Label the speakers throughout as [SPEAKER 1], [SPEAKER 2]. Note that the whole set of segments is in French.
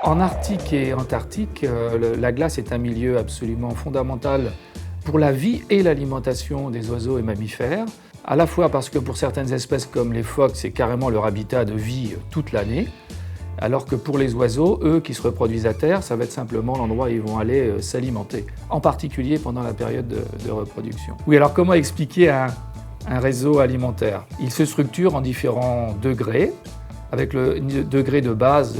[SPEAKER 1] En Arctique et Antarctique, la glace est un milieu absolument fondamental pour la vie et l'alimentation des oiseaux et mammifères, à la fois parce que pour certaines espèces comme les phoques, c'est carrément leur habitat de vie toute l'année, alors que pour les oiseaux, eux qui se reproduisent à terre, ça va être simplement l'endroit où ils vont aller s'alimenter, en particulier pendant la période de reproduction. Oui, alors comment expliquer un réseau alimentaire? Il se structure en différents degrés. Avec le degré de base,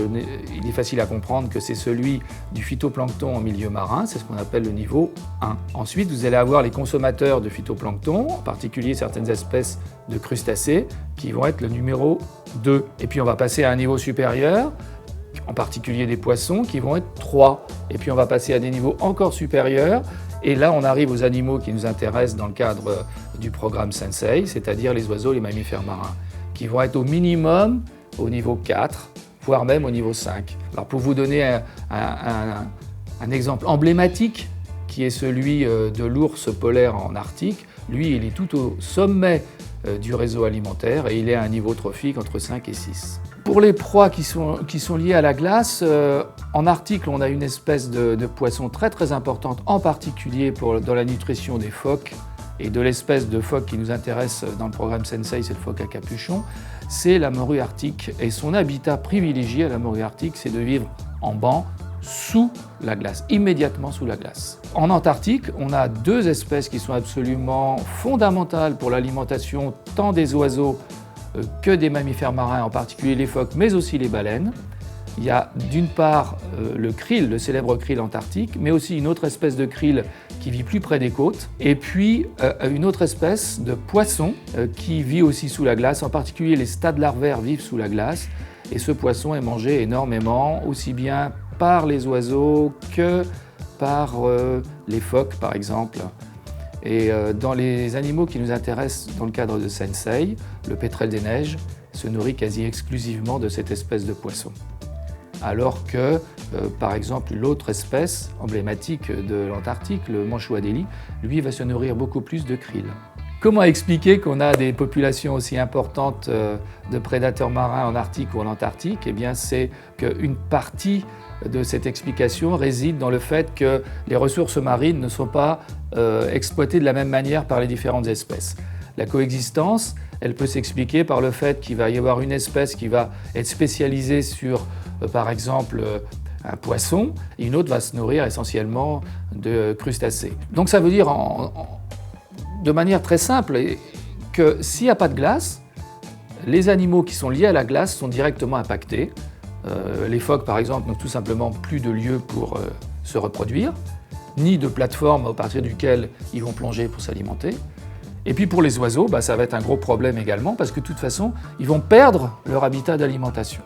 [SPEAKER 1] il est facile à comprendre que c'est celui du phytoplancton en milieu marin, c'est ce qu'on appelle le niveau 1. Ensuite, vous allez avoir les consommateurs de phytoplancton, en particulier certaines espèces de crustacés, qui vont être le numéro 2. Et puis on va passer à un niveau supérieur, en particulier des poissons, qui vont être 3. Et puis on va passer à des niveaux encore supérieurs, et là on arrive aux animaux qui nous intéressent dans le cadre du programme Sensei, c'est-à-dire les oiseaux, les mammifères marins, qui vont être au minimum au niveau 4, voire même au niveau 5. Alors pour vous donner un exemple emblématique, qui est celui de l'ours polaire en Arctique, lui il est tout au sommet du réseau alimentaire et il est à un niveau trophique entre 5 et 6. Pour les proies qui sont liées à la glace, en Arctique on a une espèce de poisson très importante, en particulier dans la nutrition des phoques, et de l'espèce de phoque qui nous intéresse dans le programme Sensei, c'est le phoque à capuchon, c'est la morue arctique. Et son habitat privilégié à la morue arctique, c'est de vivre en banc sous la glace, immédiatement sous la glace. En Antarctique, on a deux espèces qui sont absolument fondamentales pour l'alimentation tant des oiseaux que des mammifères marins, en particulier les phoques, mais aussi les baleines. Il y a d'une part le krill, le célèbre krill antarctique, mais aussi une autre espèce de krill qui vit plus près des côtes, et puis une autre espèce de poisson qui vit aussi sous la glace, en particulier les stades larvaires vivent sous la glace, et ce poisson est mangé énormément, aussi bien par les oiseaux que par les phoques par exemple. Et dans les animaux qui nous intéressent dans le cadre de Sensei, le pétrel des neiges se nourrit quasi exclusivement de cette espèce de poisson. Alors que, par exemple, l'autre espèce emblématique de l'Antarctique, le manchou adélie, lui va se nourrir beaucoup plus de krill. Comment expliquer qu'on a des populations aussi importantes de prédateurs marins en Arctique ou en Antarctique? Eh bien, c'est qu'une partie de cette explication réside dans le fait que les ressources marines ne sont pas exploitées de la même manière par les différentes espèces. La coexistence, elle peut s'expliquer par le fait qu'il va y avoir une espèce qui va être spécialisée sur, par exemple, un poisson, et une autre va se nourrir essentiellement de crustacés. Donc ça veut dire, de manière très simple, que s'il n'y a pas de glace, les animaux qui sont liés à la glace sont directement impactés. Les phoques, par exemple, n'ont tout simplement plus de lieu pour se reproduire, ni de plateforme à partir duquel ils vont plonger pour s'alimenter. Et puis pour les oiseaux, ça va être un gros problème également, parce que de toute façon, ils vont perdre leur habitat d'alimentation.